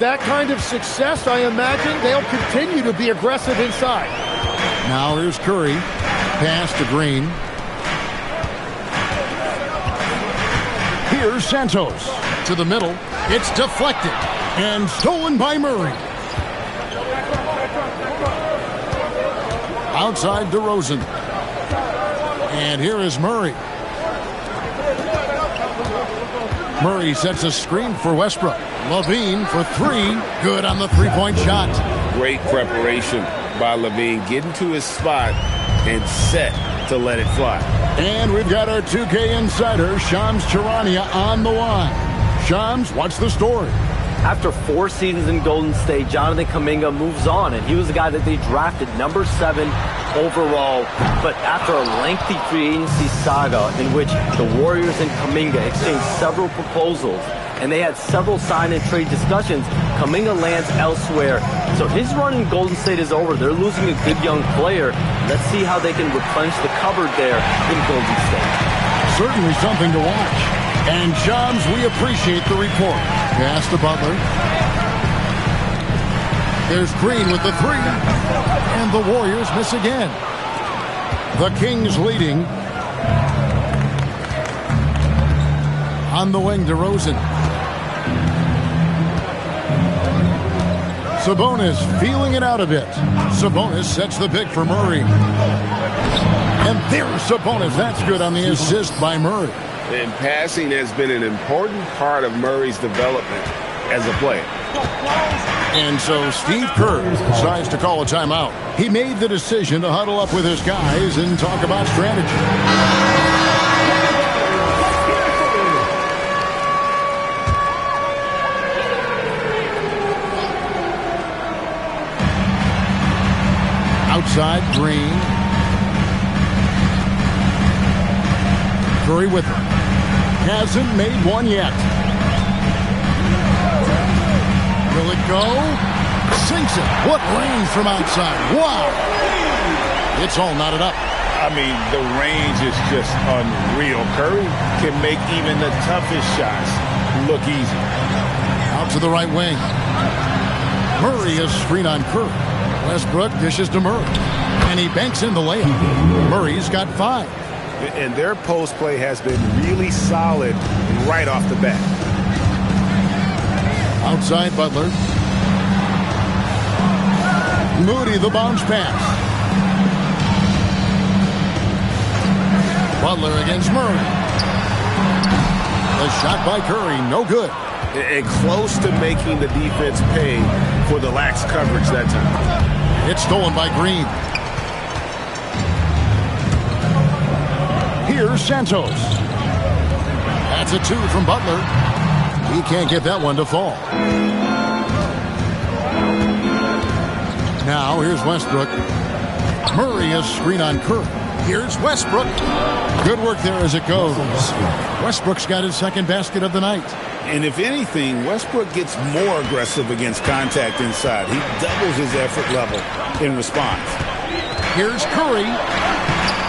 That kind of success, I imagine they'll continue to be aggressive inside. Now here's Curry. Pass to Green. Here's Santos. To the middle. It's deflected. And stolen by Murray. Outside DeRozan. And here is Murray. Murray sets a screen for Westbrook. LaVine for three. Good on the three-point shot. Great preparation by LaVine. Getting to his spot and set to let it fly. And we've got our 2K insider, Shams Charania, on the line. Shams, what's the story? After 4 seasons in Golden State, Jonathan Kuminga moves on, and he was the guy that they drafted number 7 overall. But after a lengthy free agency saga in which the Warriors and Kuminga exchanged several proposals, and they had several sign and trade discussions, Kuminga lands elsewhere. So his run in Golden State is over. They're losing a good young player. Let's see how they can replenish the cupboard there in Golden State. Certainly something to watch. And Shams, we appreciate the report. Pass to Butler. There's Green with the three. And the Warriors miss again. The Kings leading. On the wing, DeRozan. Sabonis feeling it out a bit. Sabonis sets the pick for Murray. And there's Sabonis. That's good on the assist by Murray. And passing has been an important part of Murray's development as a player. And so Steve Kerr decides to call a timeout. He made the decision to huddle up with his guys and talk about strategy. Outside, Green. Curry with it. Hasn't made one yet. Will it go? Sinks it. What range from outside? Wow. It's all knotted up. I mean, the range is just unreal. Curry can make even the toughest shots look easy. Out to the right wing. Murray is screen on Curry. Westbrook dishes to Murray. And he banks in the layup. Murray's got 5. And their post play has been really solid right off the bat. Outside Butler. Moody, the bounce pass. Butler against Murray. The shot by Curry, no good. And close to making the defense pay for the lax coverage that time. It's stolen by Green. Here's Santos. That's a 2 from Butler. He can't get that one to fall. Now here's Westbrook. Murray is screen on Curry. Here's Westbrook. Good work there as it goes. Westbrook's got his second basket of the night. And if anything, Westbrook gets more aggressive against contact inside. He doubles his effort level in response. Here's Curry.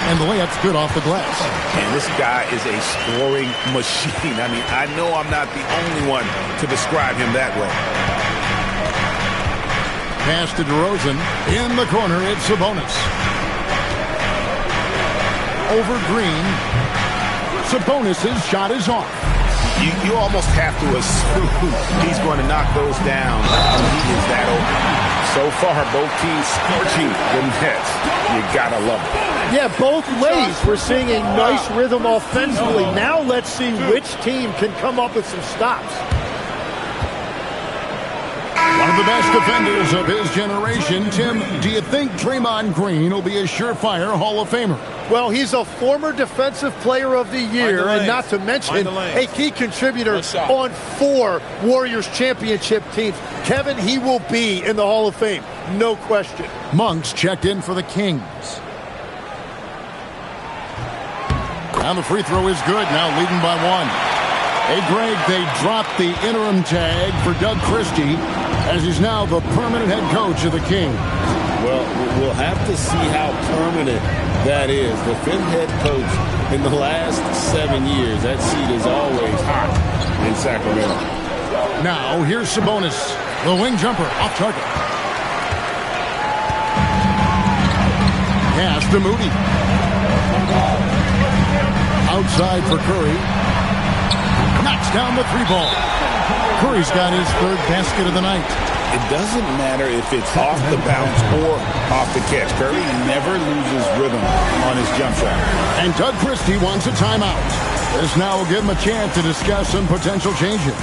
And the layup's good off the glass. And this guy is a scoring machine. I mean, I know I'm not the only one to describe him that way. Pass to DeRozan. In the corner, it's Sabonis. Over Green. Sabonis' shot is off. You almost have to assume he's going to knock those down when he is that open. So far, both teams scorching the Nets. You gotta love it. Yeah, both ways. We're seeing a nice rhythm offensively. Now let's see which team can come up with some stops. One of the best defenders of his generation. Tim, do you think Draymond Green will be a surefire Hall of Famer? Well, he's a former Defensive Player of the Year, and not to mention a key contributor on 4 Warriors championship teams. Kevin, he will be in the Hall of Fame, no question. Monks checked in for the Kings. And the free throw is good, now leading by 1. Hey, Greg, they dropped the interim tag for Doug Christie as he's now the permanent head coach of the Kings. Well, we'll have to see how permanent that is. The 5th head coach in the last 7 years. That seat is always hot in Sacramento. Now, here's Sabonis. The wing jumper off target. Pass to Moody. Outside for Curry. Knocks down the 3-ball. Curry's got his 3rd basket of the night. It doesn't matter if it's off the bounce or off the catch. Curry never loses rhythm on his jump shot. And Doug Christie wants a timeout. This now will give him a chance to discuss some potential changes.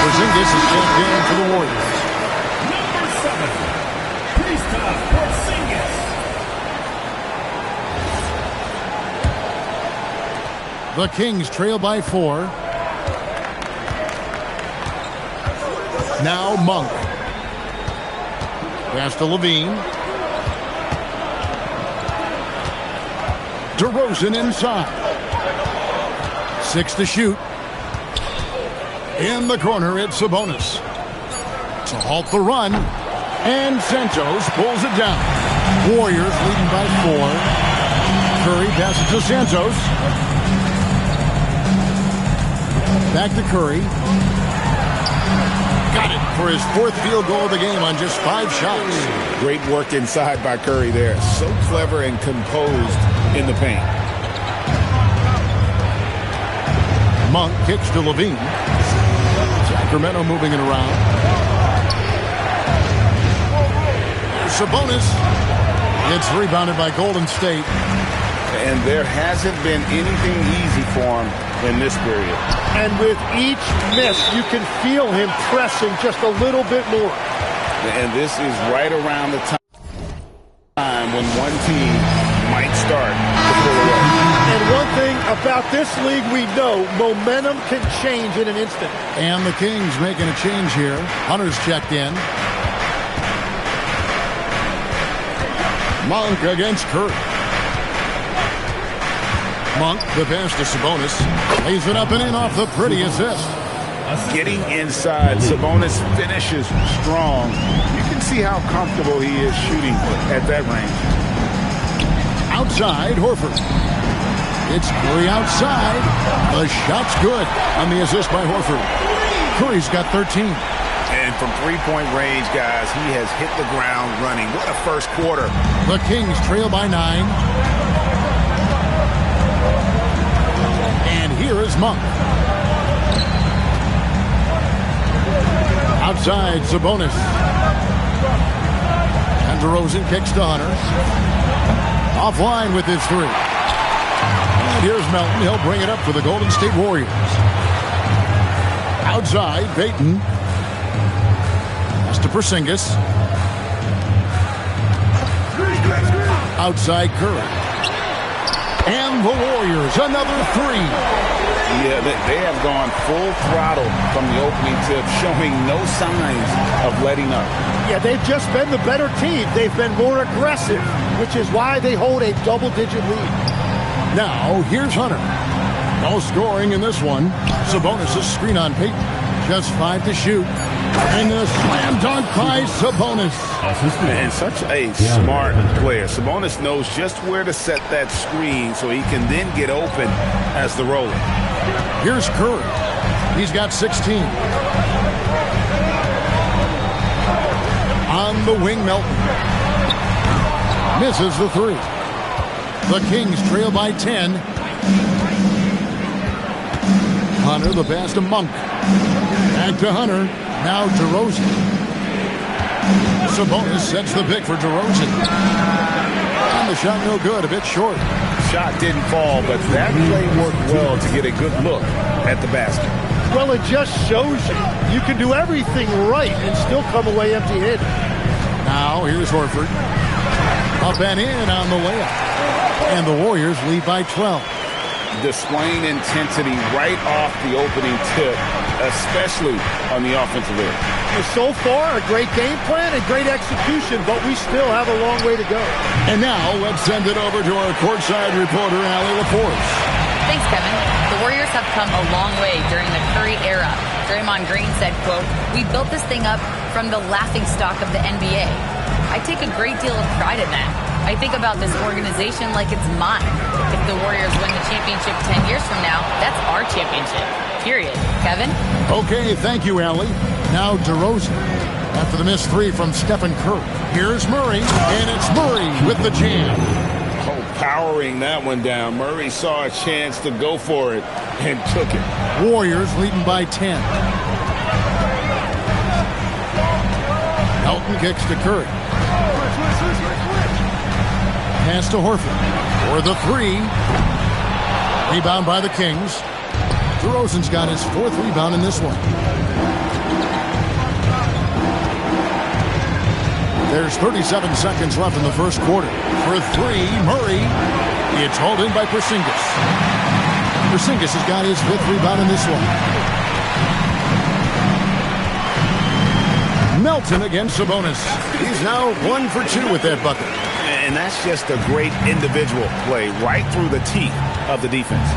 Porzingis is checked in for the Warriors. Number 7, Kristaps Porzingis. The Kings trail by 4. Now Monk. Pass to Levine. DeRozan inside. 6 to shoot. In the corner, it's Sabonis. To halt the run. And Santos pulls it down. Warriors leading by 4. Curry passes to Santos. Back to Curry. Got it for his 4th field goal of the game on just 5 shots. Great work inside by Curry there. So clever and composed in the paint. Monk kicks to Levine. Sacramento moving it around. Sabonis. It's rebounded by Golden State. And there hasn't been anything easy for him in this period. And with each miss, you can feel him pressing just a little bit more. And this is right around the time when one team might start to pull away. And one thing about this league, we know momentum can change in an instant. And the Kings making a change here. Hunter's checked in. Monk against Curry. Monk, the pass to Sabonis. Lays it up and in off the pretty assist. Getting inside, Sabonis finishes strong. You can see how comfortable he is shooting at that range. Outside, Horford. It's Curry outside. The shot's good on the assist by Horford. Curry's got 13. And from three-point range, guys, he has hit the ground running. What a first quarter. The Kings trail by 9. And here is Monk. Outside, Sabonis. And DeRozan kicks to Hunter. Offline with his 3. And here's Melton. He'll bring it up for the Golden State Warriors. Outside, Payton. Pass to Porzingis. Outside, Curry. And the Warriors, another 3. Yeah, they have gone full throttle from the opening tip, showing no signs of letting up. Yeah, they've just been the better team. They've been more aggressive, which is why they hold a double-digit lead. Now, here's Hunter. No scoring in this one. Sabonis' screen on Payton. Just 5 to shoot. And a slam dunk by Sabonis. And such a smart player. Sabonis knows just where to set that screen so he can then get open as the roller. Here's Curry. He's got 16. On the wing, Melton. Misses the 3. The Kings trail by 10. Hunter, the pass to Monk. Back to Hunter. Now DeRozan. Sabonis sets the pick for DeRozan. And the shot no good, a bit short. Shot didn't fall, but that play worked well to get a good look at the basket. Well, it just shows you can do everything right and still come away empty-handed. now. Here's Horford. Up and in on the layup. And the Warriors lead by 12. Displaying intensity right off the opening tip, especially on the offensive end. So far, a great game plan and great execution, but we still have a long way to go. And now, let's send it over to our courtside reporter, Allie LaForce. Thanks, Kevin. The Warriors have come a long way during the Curry era. Draymond Green said, quote, "We built this thing up from the laughingstock of the NBA. I take a great deal of pride in that. I think about this organization like it's mine. If the Warriors win the championship 10 years from now, that's our championship. Period." Kevin? Okay, thank you, Allie. Now DeRozan. After the missed three from Stephen Curry. Here's Murray, and it's Murray with the jam. Oh, powering that one down. Murray saw a chance to go for it and took it. Warriors leading by 10. Elton kicks to Curry. Pass to Horford for the three. Rebound by the Kings. DeRozan's got his fourth rebound in this one. There's 37 seconds left in the first quarter. For three, Murray. It's hauled in by Porzingis. Porzingis has got his fifth rebound in this one. Melton against Sabonis. He's now 1 for 2 with that bucket. And that's just a great individual play right through the teeth of the defense.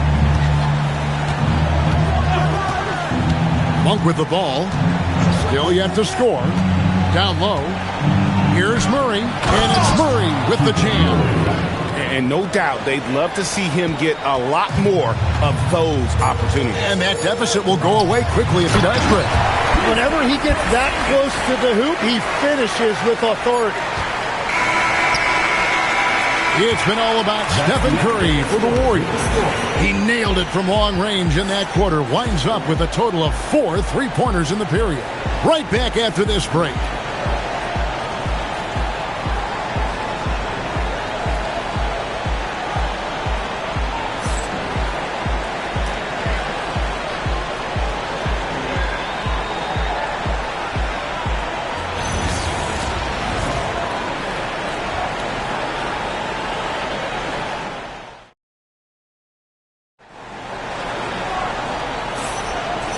Monk with the ball. Still yet to score. Down low. Here's Murray. And it's Murray with the jam. And no doubt they'd love to see him get a lot more of those opportunities. And that deficit will go away quickly if he does great. Whenever he gets that close to the hoop, he finishes with authority. It's been all about Stephen Curry for the Warriors. He nailed it from long range in that quarter. Winds up with a total of 4 three-pointers in the period. Right back after this break.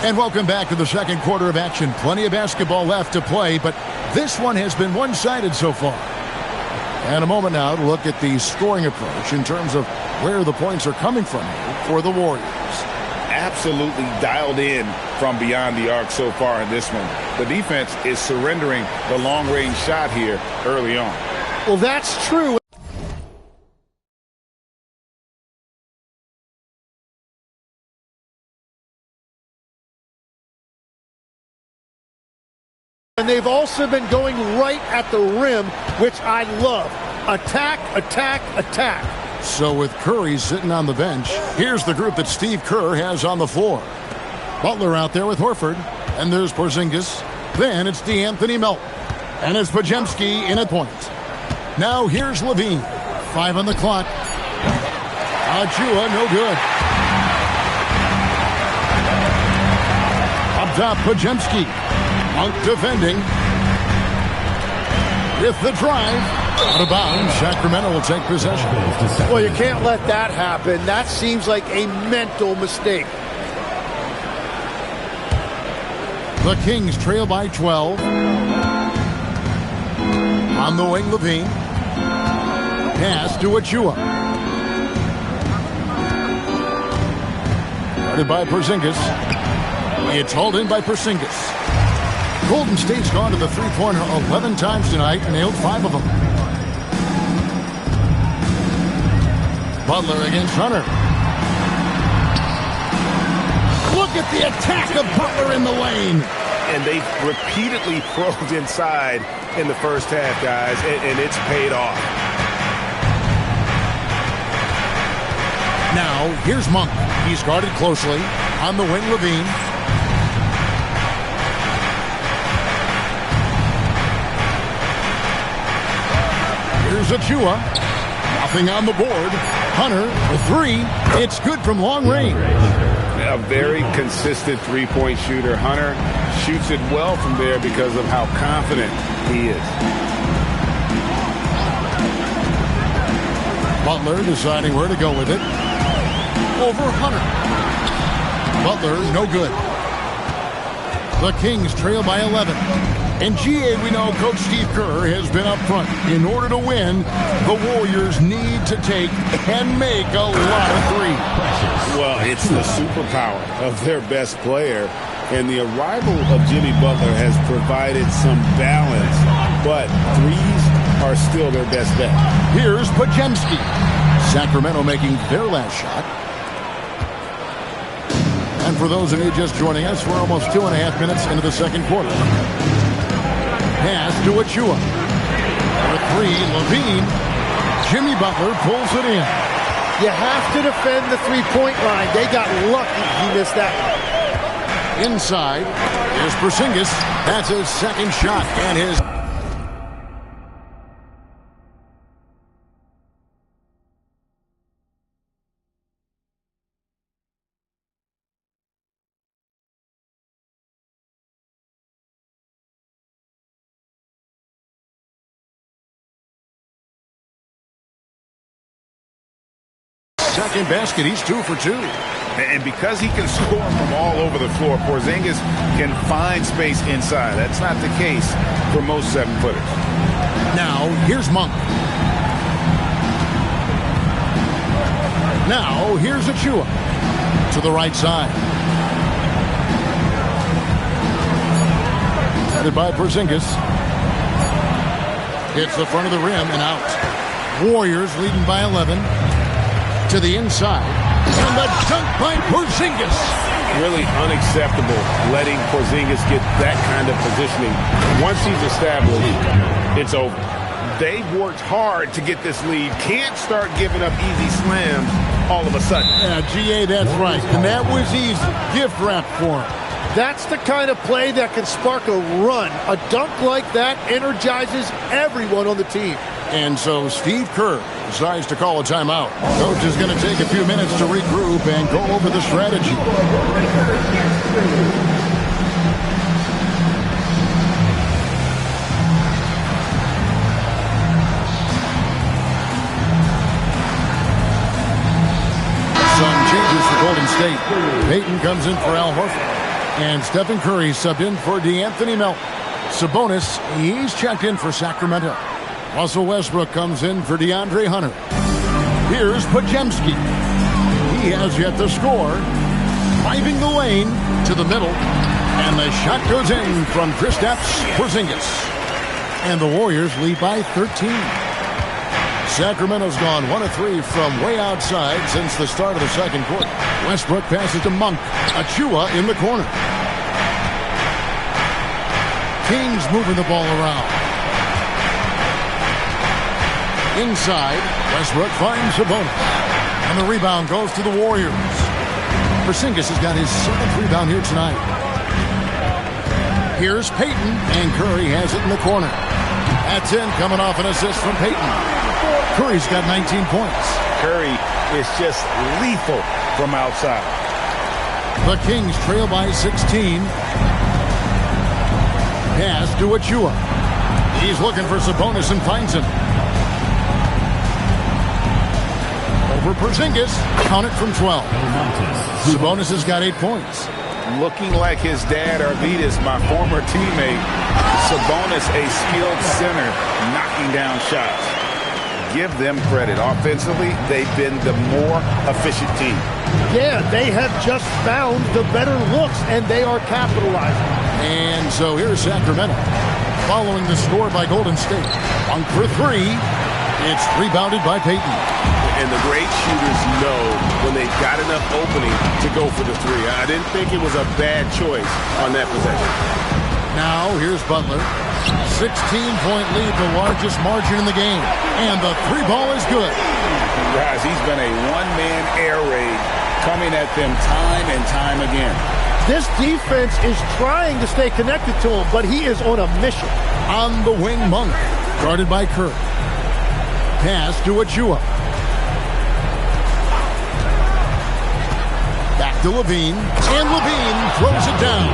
And welcome back to the second quarter of action. Plenty of basketball left to play, but this one has been one-sided so far. And a moment now to look at the scoring approach in terms of where the points are coming from for the Warriors. Absolutely dialed in from beyond the arc so far in this one. The defense is surrendering the long-range shot here early on. Well, that's true. And they've also been going right at the rim, which I love. Attack, attack, attack. So with Curry sitting on the bench, here's the group that Steve Kerr has on the floor. Butler out there with Horford. And there's Porzingis. Then it's DeAnthony Melton. And it's Podziemski in at point. Now here's Levine. 5 on the clock. Achua, no good. Up top, Podziemski. Monk defending. With the drive. Out of bounds. Sacramento will take possession. Well, you can't let that happen. That seems like a mental mistake. The Kings trail by 12. On the wing, Levine. Pass to Achua. Guarded by Porzingis. It's hauled in by Porzingis. Golden State's gone to the three-pointer 11 times tonight, nailed 5 of them. Butler against Hunter. Look at the attack of Butler in the lane. And they've repeatedly probed inside in the first half, guys, and it's paid off. Now, here's Monk. He's guarded closely. On the wing, Levine. Here's Achua. Nothing on the board. Hunter, the 3. It's good from long range. A very consistent three-point shooter. Hunter shoots it well from there because of how confident he is. Butler deciding where to go with it. Over Hunter. Butler, no good. The Kings trail by 11. In GA, we know Coach Steve Kerr has been up front. In order to win, the Warriors need to take and make a lot of threes. Well, it's the superpower of their best player. And the arrival of Jimmy Butler has provided some balance. But threes are still their best bet. Here's Podziemski. Sacramento making their last shot. And for those of you just joining us, we're almost 2.5 minutes into the second quarter. Pass to Achua. For three, Levine. Jimmy Butler pulls it in. You have to defend the three-point line. They got lucky he missed that one. Inside is Porzingis. That's his second shot and his... Second basket, he's 2 for 2. And because he can score from all over the floor, Porzingis can find space inside. That's not the case for most 7-footers. Now, here's Monk. Now, here's Achua. To the right side. Headed by Porzingis. Hits the front of the rim and out. Warriors leading by 11. To the inside. And the dunk by Porzingis. Really unacceptable letting Porzingis get that kind of positioning. Once he's established, it's over. They've worked hard to get this lead. Can't start giving up easy slams all of a sudden. Yeah, GA, that's right. And that was easy. Gift wrap for him. That's the kind of play that can spark a run. A dunk like that energizes everyone on the team. And so Steve Kerr decides to call a timeout. Coach is going to take a few minutes to regroup and go over the strategy. Some changes for Golden State. Payton comes in for Al Horford. And Stephen Curry subbed in for DeAnthony Melton. Sabonis, he's checked in for Sacramento. Russell Westbrook comes in for DeAndre Hunter. Here's Podziemski. He has yet to score. Driving the lane to the middle. And the shot goes in from Kristaps Porzingis. And the Warriors lead by 13. Sacramento's gone 1 of 3 from way outside since the start of the second quarter. Westbrook passes to Monk. Achua in the corner. Kings moving the ball around. Inside, Westbrook finds Sabonis. And the rebound goes to the Warriors. Porzingis has got his 7th rebound here tonight. Here's Payton, and Curry has it in the corner. That's in, coming off an assist from Payton. Curry's got 19 points. Curry is just lethal from outside. The Kings trail by 16. Pass to Achua. He's looking for Sabonis and finds him. Over Porzingis, count it from 12. Sabonis has got 8 points. Looking like his dad, Arvydas, my former teammate. Sabonis, a skilled center, knocking down shots. Give them credit. Offensively, they've been the more efficient team. Yeah, they have just found the better looks, and they are capitalizing. And so here's Sacramento. Following the score by Golden State. Monk for 3. It's rebounded by Payton. And the great shooters know when they've got enough opening to go for the 3. I didn't think it was a bad choice on that possession. Now, here's Butler. 16-point lead, the largest margin in the game. And the 3 ball is good. Guys, he's been a one-man air raid coming at them time and time again. This defense is trying to stay connected to him, but he is on a mission. On the wing, Monk, guarded by Kerr. Pass to Achua. Back to Levine, and Levine throws it down.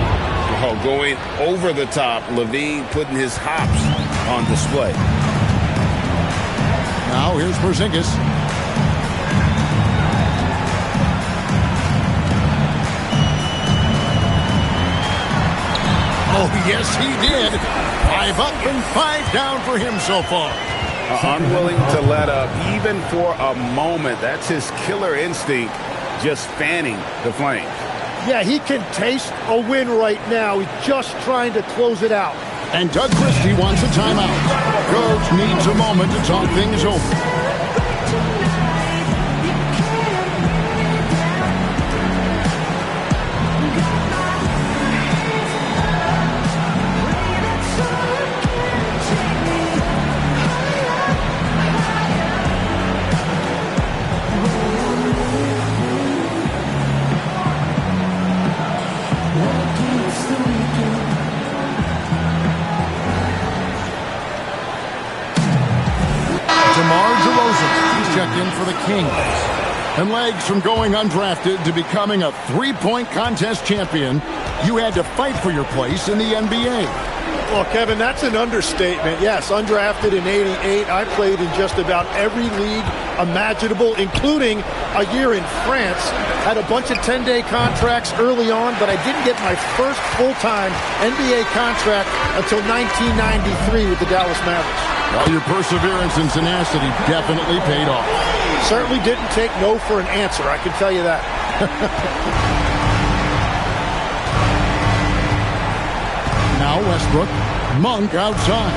Oh, going over the top, Levine putting his hops on display. Now here's Porzingis. Oh, yes, he did. 5 up and 5 down for him so far. Unwilling to let up, even for a moment. That's his killer instinct, just fanning the flames. Yeah, he can taste a win right now. He's just trying to close it out. And Doug Christie wants a timeout. Coach needs a moment to talk things over. In for the Kings. And legs from going undrafted to becoming a three-point contest champion, you had to fight for your place in the NBA. Well, Kevin, that's an understatement. Yes, undrafted in '88. I played in just about every league imaginable, including a year in France. Had a bunch of 10-day contracts early on, but I didn't get my first full-time NBA contract until 1993 with the Dallas Mavericks. Well, your perseverance and tenacity definitely paid off. Certainly didn't take no for an answer, I can tell you that. Now Westbrook, Monk outside.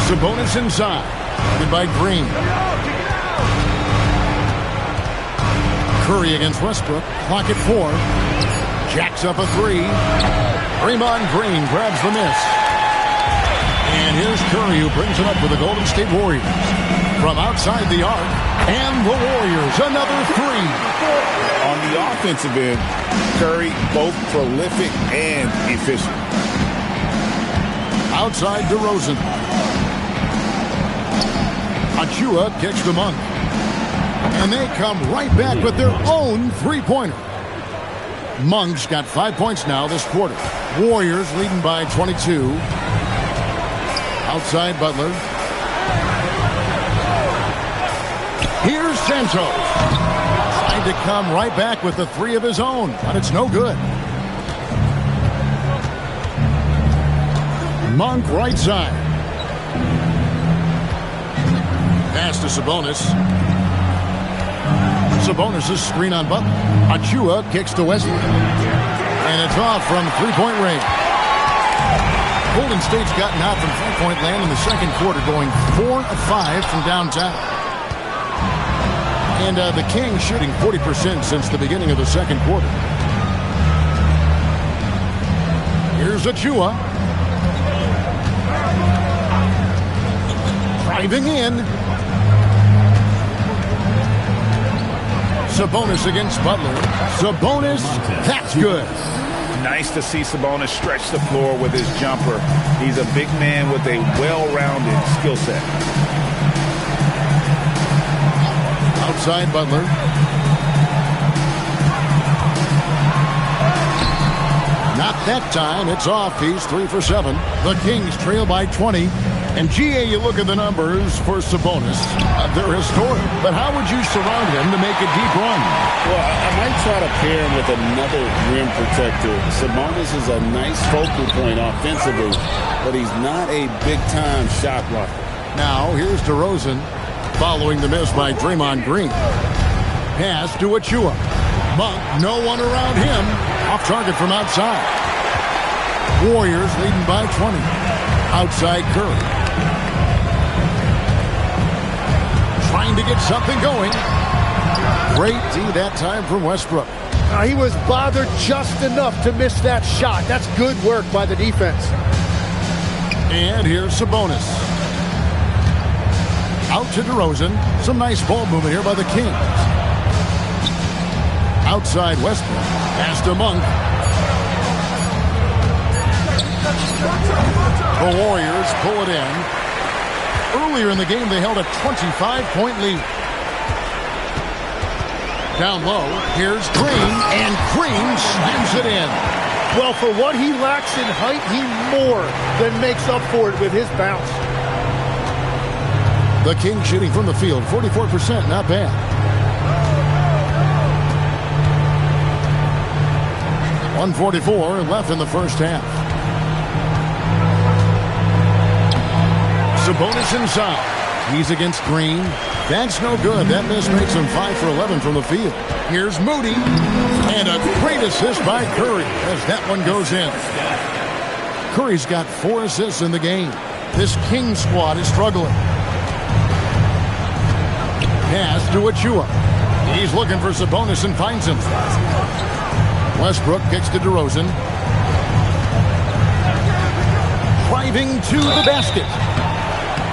Sabonis inside, guarded by Green. Curry against Westbrook, clock at 4. Jacks up a 3. Draymond Green grabs the miss. And here's Curry, who brings it up for the Golden State Warriors. From outside the arc, and the Warriors, another 3. On the offensive end, Curry both prolific and efficient. Outside DeRozan. Achua kicks the Monk. And they come right back with their own three-pointer. Monk's got 5 points now this quarter. Warriors leading by 22. Outside Butler. Here's Santos. Trying to come right back with the 3 of his own, but it's no good. Monk right side. Pass to Sabonis. Sabonis' screen on Butler. Achua kicks to Wesley. And it's off from three-point range. Golden State's gotten out from three-point land in the second quarter, going 4 of 5 from downtown. And the Kings shooting 40% since the beginning of the second quarter. Here's Achua. Driving in. Sabonis against Butler. Sabonis, that's good. Nice to see Sabonis stretch the floor with his jumper. He's a big man with a well-rounded skill set. Outside Butler. Not that time. It's off. He's 3 for 7. The Kings trail by 20. And GA, you look at the numbers for Sabonis. They're historic. But how would you surround him to make a deep run? Well, I might try to pair him with another rim protector. Sabonis is a nice focal point offensively, but he's not a big-time shot blocker. Now, here's DeRozan following the miss by Draymond Green. Pass to Achua. Monk, no one around him. Off target from outside. Warriors leading by 20. Outside Curry. Trying to get something going. Great D that time from Westbrook. He was bothered just enough to miss that shot. That's good work by the defense. And here's Sabonis. Out to DeRozan. Some nice ball movement here by the Kings. Outside Westbrook. Pass to Monk. The Warriors pull it in. Earlier in the game, they held a 25-point lead. Down low, here's Green, and Green slams it in. Well, for what he lacks in height, he more than makes up for it with his bounce. The Kings shooting from the field, 44%, not bad. 1:44 left in the first half. Sabonis inside. He's against Green. That's no good. That miss makes him 5 for 11 from the field. Here's Moody. And a great assist by Curry as that one goes in. Curry's got 4 assists in the game. This Kings squad is struggling. Pass to Achua. He's looking for Sabonis and finds him. Westbrook kicks to DeRozan. Driving to the basket.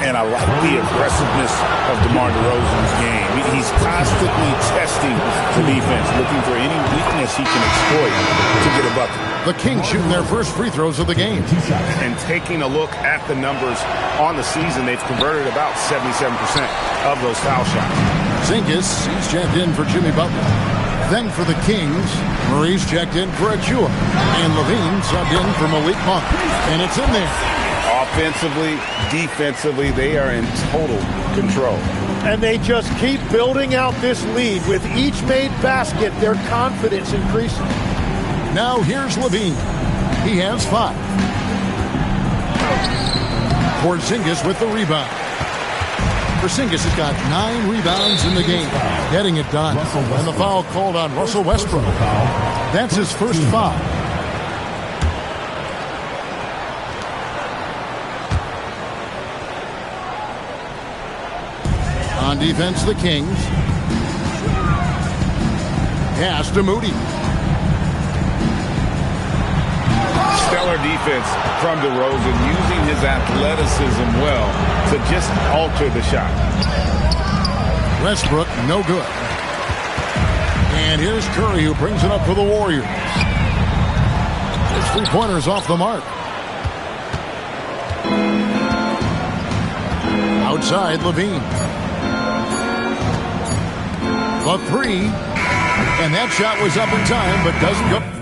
And I like the aggressiveness of DeMar DeRozan's game. He's constantly testing the defense, looking for any weakness he can exploit to get a bucket. The Kings shooting their first free throws of the game. And taking a look at the numbers on the season, they've converted about 77% of those foul shots. Zinkis, he's checked in for Jimmy Butler. Then for the Kings, Murray's checked in for Achua. And Levine subbed in for Malik Monk. And it's in there. Offensively, defensively, they are in total control. And they just keep building out this lead. With each made basket, their confidence increases. Now here's Levine. He has 5. Porzingis with the rebound. Porzingis has got 9 rebounds in the game. Getting it done. And the foul called on Russell Westbrook. That's his first foul. On defense, the Kings. Pass to Moody. Stellar defense from DeRozan, using his athleticism well to just alter the shot. Westbrook, no good. And here's Curry, who brings it up for the Warriors. His 3-pointer's off the mark. Outside, Levine. The 3. And that shot was up in time, but doesn't go.